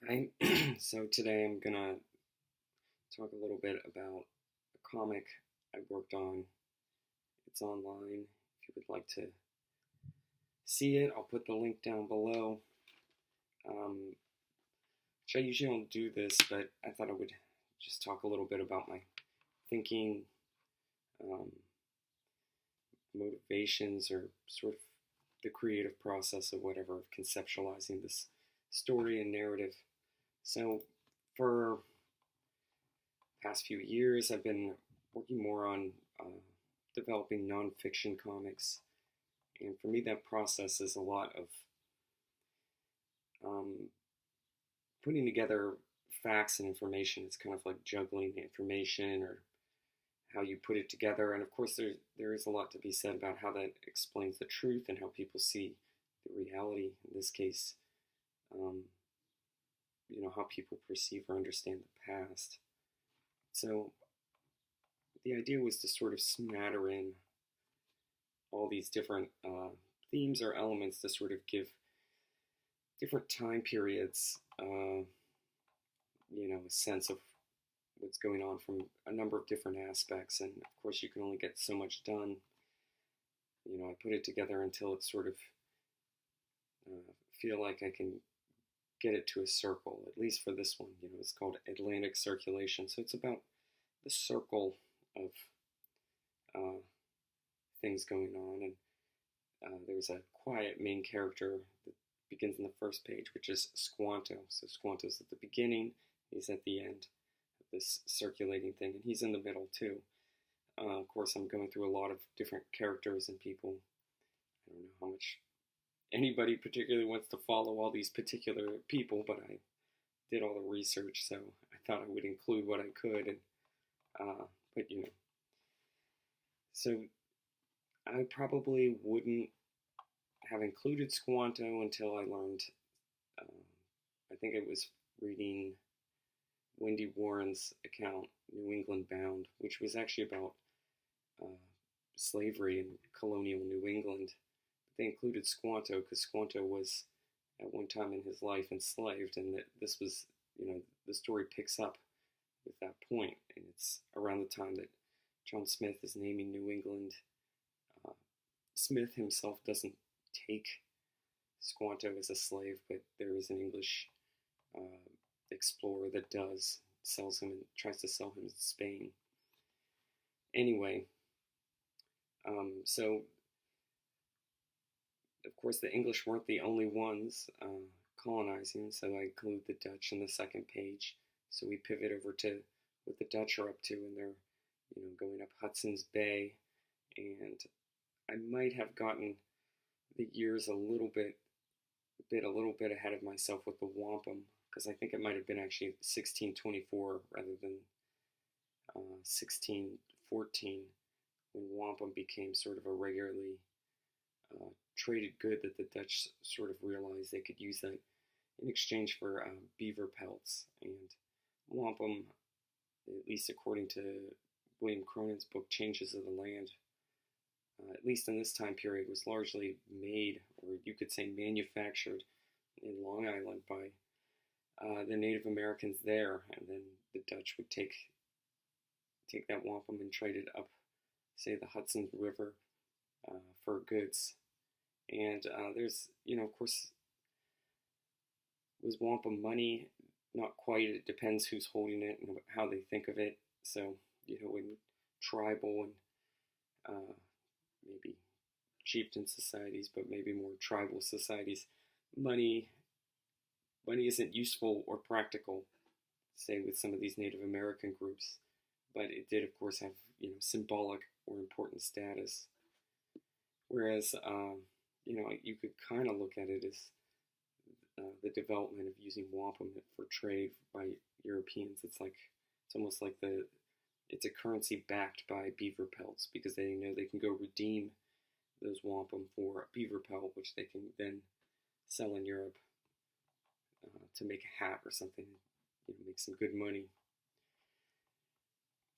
Hi. So today I'm gonna talk a little bit about a comic I worked on. It's online. If you would like to see it, I'll put the link down below. Um, which I usually don't do this, but I thought I would just talk a little bit about my thinking, um, motivations, or sort of the creative process of whatever, of conceptualizing this story and narrative. So for past few years, I've been working more on developing nonfiction comics, and for me, that process is a lot of um, putting together facts and information. It's kind of like juggling the information or how you put it together, and of course, there is a lot to be said about how that explains the truth and how people see the reality. In this case, um, how people perceive or understand the past. So the idea was to sort of smatter in all these different themes or elements to sort of give different time periods, a sense of what's going on from a number of different aspects. And of course, you can only get so much done. I put it together until it's sort of feel like I can get it to a circle, at least for this one. It's called Atlantic Circulation. So it's about the circle of uh, things going on. And there's a quiet main character that begins in the first page, which is Squanto. So Squanto's at the beginning, he's at the end of this circulating thing, and he's in the middle too. Of course, I'm going through a lot of different characters and people. I don't know how much anybody particularly wants to follow all these particular people, but I did all the research, so I thought I would include what I could. And but so I probably wouldn't have included Squanto until I learned. I think it was reading Wendy Warren's account, New England Bound, which was actually about uh, slavery in colonial New England. But they included Squanto because Squanto was at one time in his life enslaved, and that this was, the story picks up with that point, and it's around the time that John Smith is naming New England. Smith himself doesn't take Squanto as a slave, but there is an English explorer that does, sells him and tries to sell him in Spain. Anyway, so of course the English weren't the only ones colonizing, so I include the Dutch in the second page. So we pivot over to what the Dutch are up to, and they're, going up Hudson's Bay, and I might have gotten the years a little bit ahead of myself with the wampum, because I think it might have been actually 1624 rather than 1614 when wampum became sort of a regularly traded good that the Dutch sort of realized they could use that in exchange for beaver pelts. And wampum, at least according to William Cronin's book Changes of the Land, at least in this time period, was largely made, or you could say manufactured, in Long Island by the Native Americans there, and then the Dutch would take that wampum and trade it up, say, the Hudson River for goods. And there's, of course, was wampum money? Not quite. It depends who's holding it and how they think of it. So, in tribal and maybe chieftain societies, but maybe more tribal societies, money isn't useful or practical, say with some of these Native American groups, but it did, of course, have symbolic or important status. Whereas, you could kind of look at it as the development of using wampum for trade by Europeans. It's almost like it's a currency backed by beaver pelts, because they know they can go redeem those wampum for a beaver pelt, which they can then sell in Europe to make a hat or something, make some good money.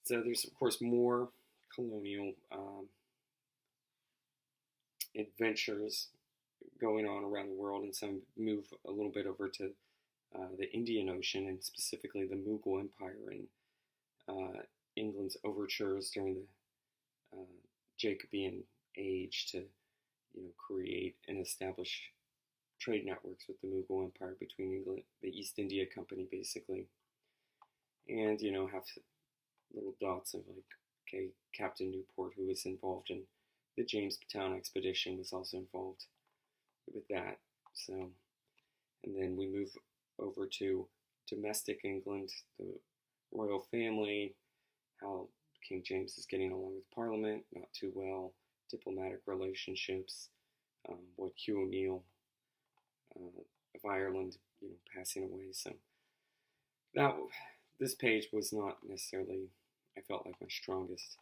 So there's, of course, more colonial adventures going on around the world, and some move a little bit over to the Indian Ocean, and specifically the Mughal Empire and England's overtures during the Jacobean age to, create and establish trade networks with the Mughal Empire between England, the East India Company, basically, and have little dots of like, okay, Captain Newport, who was involved in the Jamestown expedition, was also involved with that. So, and then we move over to domestic England, the royal family, how King James is getting along with Parliament, not too well, diplomatic relationships, what Hugh O'Neill of Ireland, passing away. So that this page was not necessarily, I felt like, my strongest.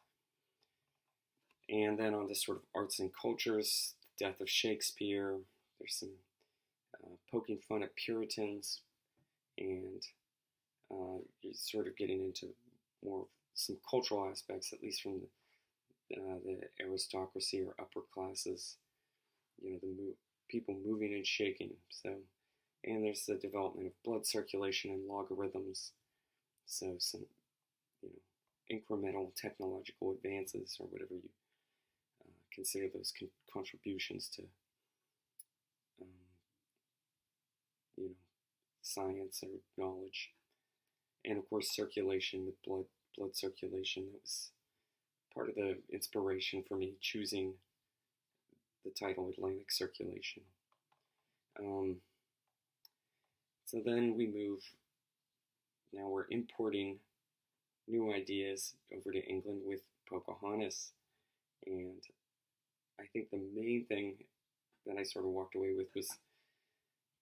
And then on the sort of arts and cultures, the death of Shakespeare, there's some poking fun at Puritans, and you're sort of getting into more some cultural aspects, at least from the aristocracy or upper classes, the people moving and shaking. So, and there's the development of blood circulation and logarithms. So some, incremental technological advances, or whatever you consider those contributions to, science or knowledge. And of course, circulation with blood circulation. That was part of the inspiration for me choosing the title Atlantic Circulation. So then we move, now we're importing new ideas over to England with Pocahontas. And I think the main thing that I sort of walked away with was,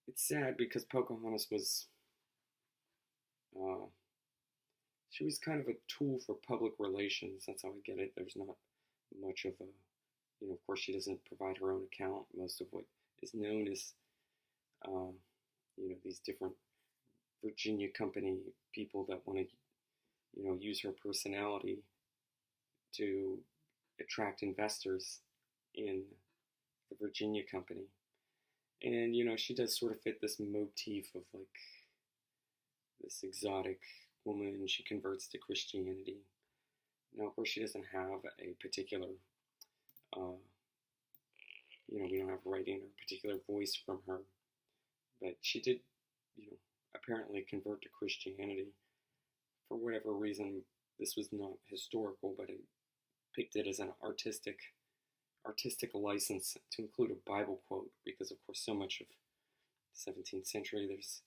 it's sad because Pocahontas was, she was kind of a tool for public relations. That's how I get it. There's not much of a, of course she doesn't provide her own account. Most of what is known is, these different Virginia Company people that want to, use her personality to attract investors in the Virginia Company. And, she does sort of fit this motif of like this exotic woman. She converts to Christianity. Now, of course, she doesn't have a particular, we don't have writing or particular voice from her. But she did, apparently convert to Christianity. For whatever reason, this was not historical, but I picked it as an artistic license to include a Bible quote, because of course so much of the 17th century there's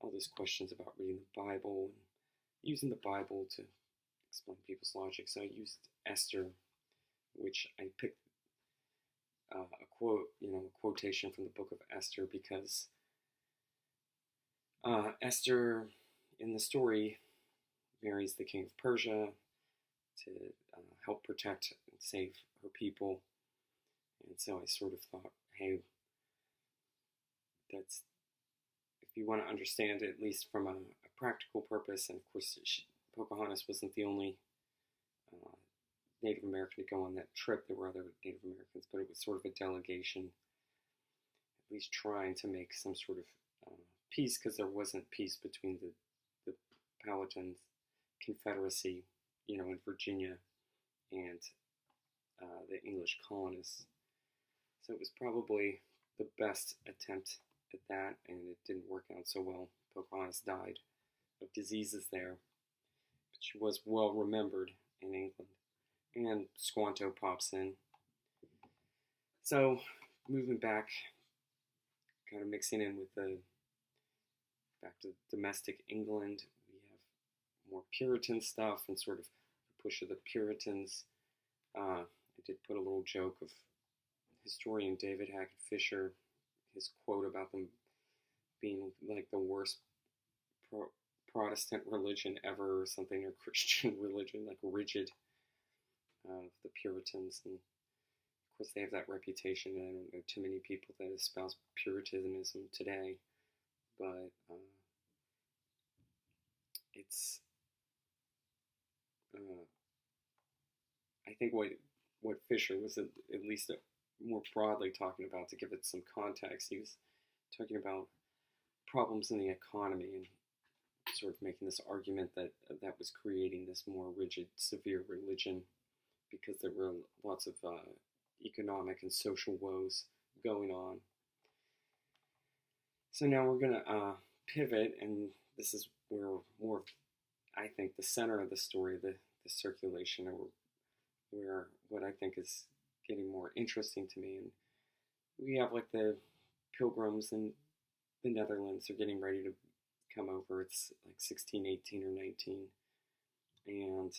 all those questions about reading the Bible and using the Bible to explain people's logic. So I used Esther, which I picked a quote, a quotation from the book of Esther, because Esther in the story marries the king of Persia to help protect and save her people. And so I sort of thought, hey, that's, if you want to understand it, at least from a practical purpose, and of course Pocahontas wasn't the only Native American to go on that trip. There were other Native Americans, but it was sort of a delegation, at least trying to make some sort of peace, because there wasn't peace between the Powhatan Confederacy, in Virginia, and the English colonists. So it was probably the best attempt at that, and it didn't work out so well. Pocahontas died of diseases there, but she was well remembered in England. And Squanto pops in. So moving back, kind of mixing in with back to domestic England, we have more Puritan stuff and sort of the push of the Puritans. I did put a little joke of historian David Hackett Fisher, his quote about them being like the worst Protestant religion ever, or something, or Christian religion, like rigid, the Puritans. And of course they have that reputation, and I don't know too many people that espouse Puritanism today, but it's I think what Fisher was at least more broadly talking about, to give it some context, he was talking about problems in the economy, and sort of making this argument that that was creating this more rigid, severe religion because there were lots of economic and social woes going on. So now we're going to pivot, and this is where more, I think, the center of the story, the circulation, or where what I think is getting more interesting to me. And we have like the pilgrims in the Netherlands are getting ready to come over. It's like 16, 18, or 19. And,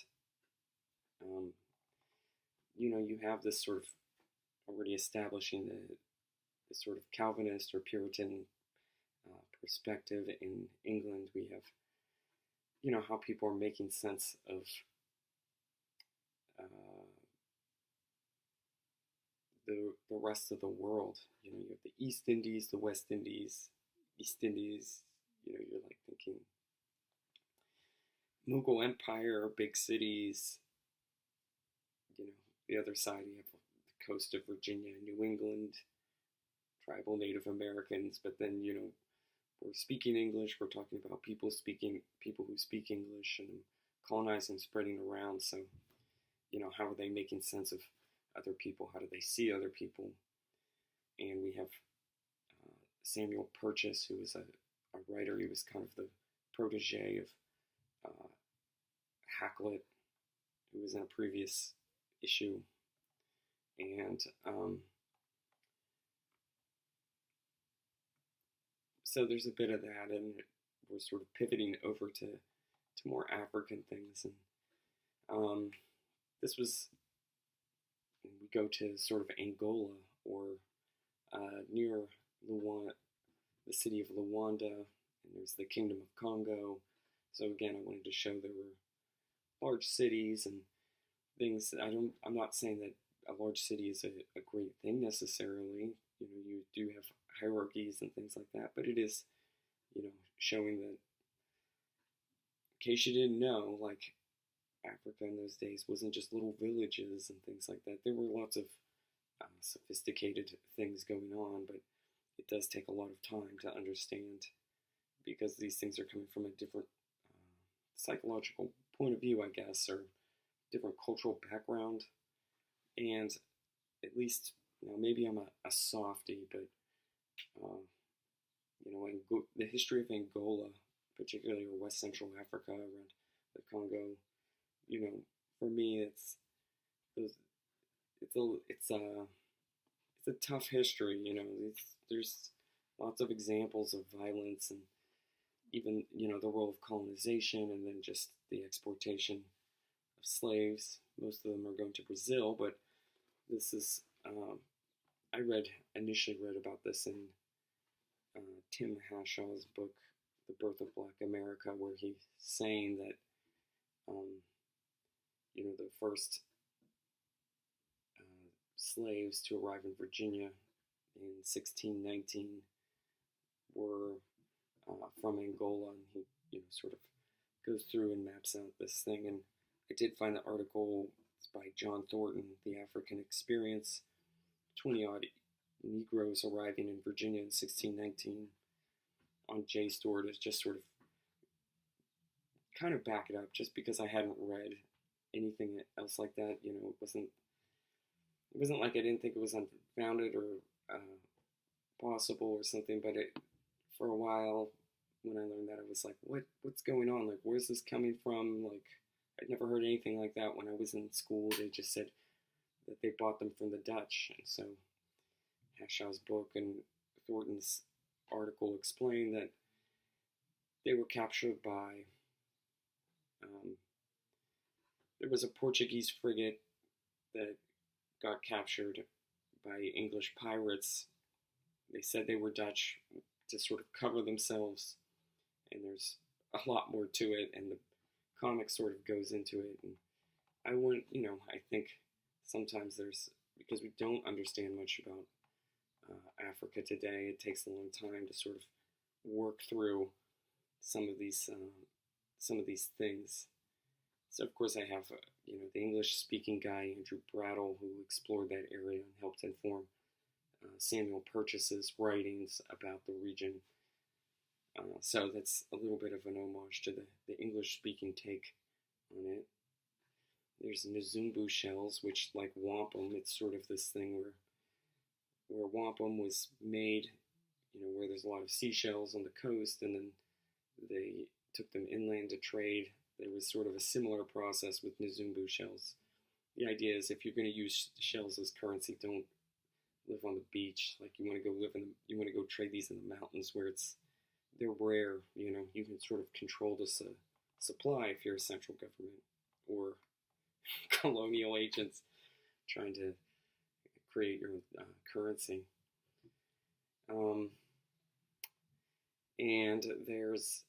you have this sort of already establishing the sort of Calvinist or Puritan perspective in England. We have, how people are making sense of the rest of the world. You have the East Indies, the West Indies, East Indies. You're like thinking Mughal Empire, big cities. The other side you have the coast of Virginia, New England, tribal Native Americans. But then we're speaking English. We're talking about people who speak English and colonizing, spreading around. So how are they making sense of other people? How do they see other people? And we have Samuel Purchas, who was a writer. He was kind of the protege of Hakluyt, who was in a previous issue. And so there's a bit of that, and we're sort of pivoting over to more African things. And this was, we go to sort of Angola, or near Luanda, the city of Luanda, and there's the Kingdom of Congo. So again, I wanted to show there were large cities and things. I'm not saying that a large city is a great thing necessarily. You do have hierarchies and things like that, but it is, showing that, in case you didn't know, like Africa in those days wasn't just little villages and things like that. There were lots of sophisticated things going on, but it does take a lot of time to understand, because these things are coming from a different psychological point of view, I guess, or different cultural background. And at least, maybe I'm a softie, but the history of Angola, particularly or West Central Africa around the Congo, for me it's a tough history. There's lots of examples of violence, and even the role of colonization, and then just the exportation of slaves. Most of them are going to Brazil, but this is I initially read about this in Tim Hashaw's book, The Birth of Black America, where he's saying that the first slaves to arrive in Virginia in 1619 were from Angola, and he sort of goes through and maps out this thing. And I did find the article. It's by John Thornton, The African Experience, 20-odd Negroes arriving in Virginia in 1619, on JSTOR, to just sort of kind of back it up, just because I hadn't read anything else like that. It wasn't like I didn't think it was unfounded or possible or something, but for a while, when I learned that, I was like, what's going on? Like, where's this coming from? Like, I'd never heard anything like that when I was in school. They just said that they bought them from the Dutch. And so Hashaw's book and Thornton's article explained that they were captured by, there was a Portuguese frigate that got captured by English pirates. They said they were Dutch to sort of cover themselves, and there's a lot more to it, and the comic sort of goes into it. And I think sometimes because we don't understand much about Africa today, it takes a long time to sort of work through some of these things. So of course I have the English-speaking guy Andrew Brattle, who explored that area and helped inform Samuel Purchas's writings about the region. So that's a little bit of an homage to the English-speaking take on it. There's Nzumbu shells, which, like wampum, it's sort of this thing where wampum was made, where there's a lot of seashells on the coast, and then they took them inland to trade. There was sort of a similar process with Nzumbu shells. The idea is if you're going to use shells as currency, don't live on the beach. Like you want to go you want to go trade these in the mountains where they're rare. You can sort of control the supply if you're a central government or colonial agents trying to create your currency. And there's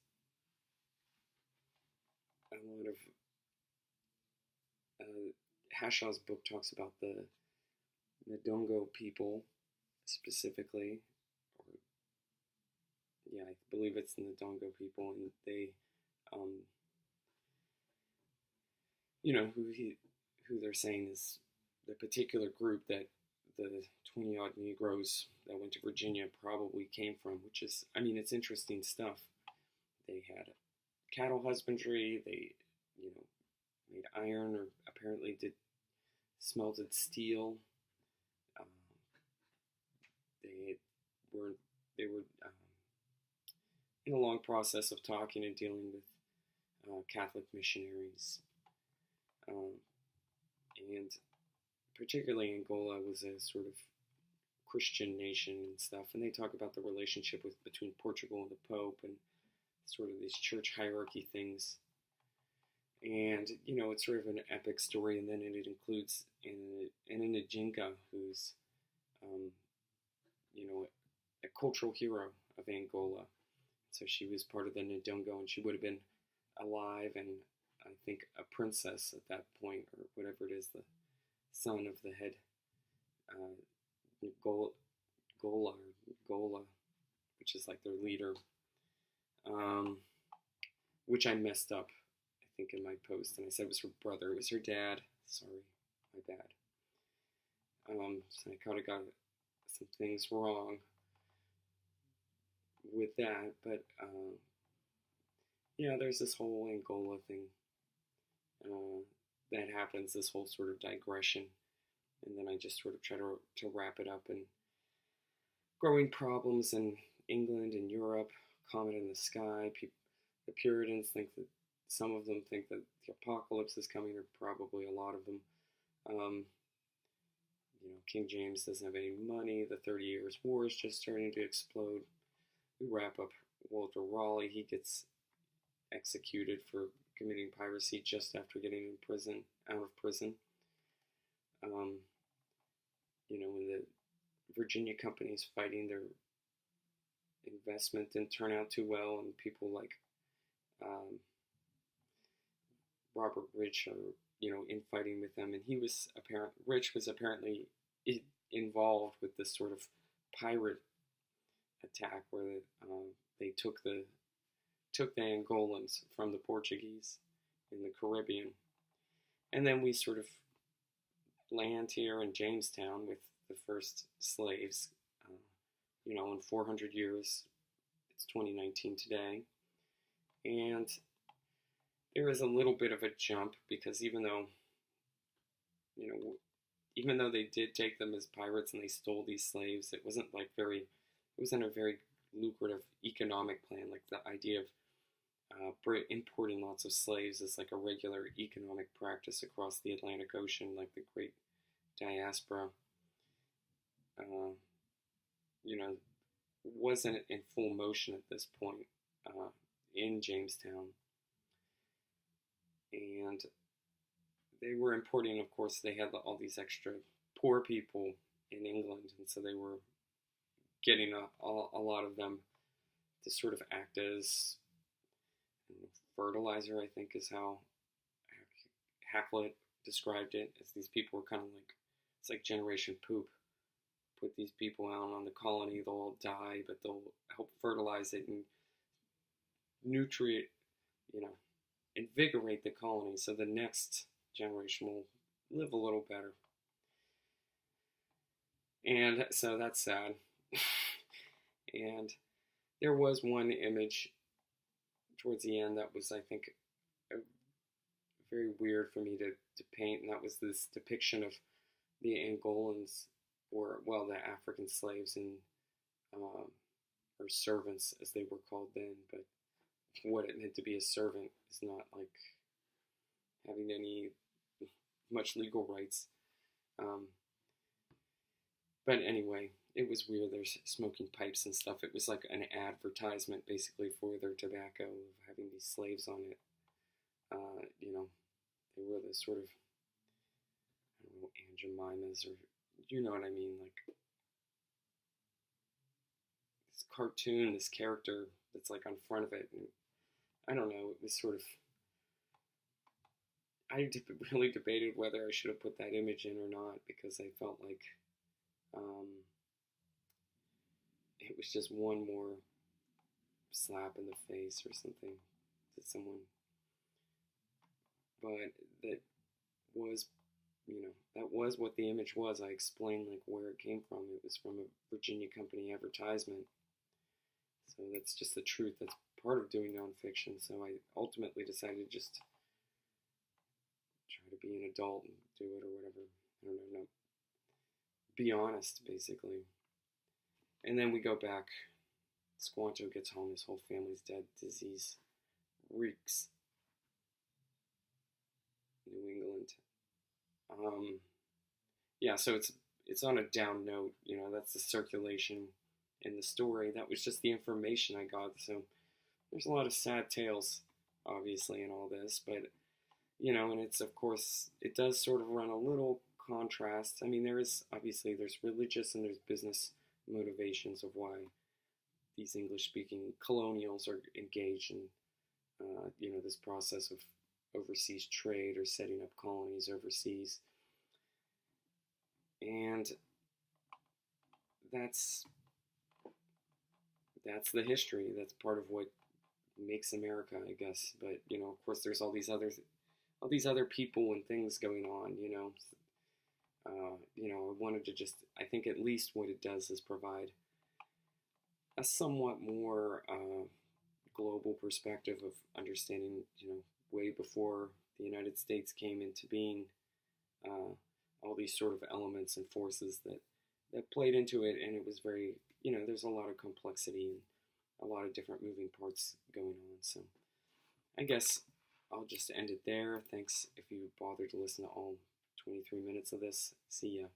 a lot of Hashaw's book talks about the Ndongo people specifically, or yeah, I believe it's the Ndongo people, and they, who they're saying is the particular group that the 20-odd Negroes that went to Virginia probably came from, which is, it's interesting stuff. They had cattle husbandry, they, made iron, or apparently smelted steel. They were in a long process of talking and dealing with Catholic missionaries. And particularly Angola was a sort of Christian nation and stuff, and they talk about the relationship between Portugal and the Pope and sort of these church hierarchy things. And, it's sort of an epic story, and then it includes an Njinga who's, a cultural hero of Angola. So she was part of the Ndongo, and she would have been alive and I think a princess at that point, or whatever it is, the son of the head Gola, which is like their leader, which I messed up, I think, in my post, and I said it was her brother. It was her dad. Sorry, my bad. So I kind of got some things wrong with that, but there's this whole Angola thing that happens, this whole sort of digression, and then I just sort of try to wrap it up. And growing problems in England and Europe, Comet in the Sky. The Puritans some of them think that the apocalypse is coming, or probably a lot of them. King James doesn't have any money. The 30 Years' War is just starting to explode. We wrap up Walter Raleigh. He gets executed for committing piracy just after getting out of prison. When the Virginia company's fighting, their investment didn't turn out too well, and people like Robert Rich are, infighting with them, and Rich was apparently involved with this sort of pirate attack where they took the Angolans from the Portuguese in the Caribbean. And then we sort of land here in Jamestown with the first slaves. In 400 years, it's 2019 today. And there is a little bit of a jump, because even though they did take them as pirates and they stole these slaves, it wasn't a very lucrative economic plan. Like the idea of importing lots of slaves is like a regular economic practice across the Atlantic Ocean, like the Great Diaspora, wasn't in full motion at this point in Jamestown. And they were importing, of course, they had all these extra poor people in England, and so they were getting a lot of them to sort of act as fertilizer, I think is how Hakluyt described it, as these people were kind of like, it's like Generation Poop. Put these people out on the colony, they'll all die, but they'll help fertilize it and invigorate the colony so the next generation will live a little better. And so that's sad. And There was one image towards the end that was, I think, very weird for me to paint, and that was this depiction of the Angolans, or well, the African slaves in or servants as they were called then, but what it meant to be a servant is not like having any much legal rights. Um, but anyway, it was weird. There's smoking pipes and stuff. It was like an advertisement basically for their tobacco of having these slaves on it. You know, they were the sort of, I don't know, Aunt Jemimas, or you know what I mean, like this cartoon, this character that's like on front of it. And I don't know, it was sort of, really debated whether I should have put that image in or not, because I felt like um, it was just one more slap in the face or something to someone. But that was, that was what the image was. I explained like where it came from. It was from a Virginia company advertisement. So that's just the truth. That's part of doing nonfiction. So I ultimately decided to just try to be an adult and do it or whatever. I don't know. Be honest, basically. And then we go back. Squanto gets home. His whole family's dead. Disease reeks. New England. Yeah, so it's on a down note. That's the circulation in the story. That was just the information I got. So there's a lot of sad tales, obviously, in all this. But, and it's, of course, it does sort of run a little contrast. I mean, there's religious and there's business motivations of why these English-speaking colonials are engaged in, this process of overseas trade or setting up colonies overseas. And that's the history. That's part of what makes America, I guess. But, of course, there's all these other people and things going on, I wanted to just, I think at least what it does is provide a somewhat more global perspective of understanding, way before the United States came into being, all these sort of elements and forces that played into it, and it was very, there's a lot of complexity and a lot of different moving parts going on. So I guess I'll just end it there. Thanks if you bothered to listen to all 23 minutes of this. See ya.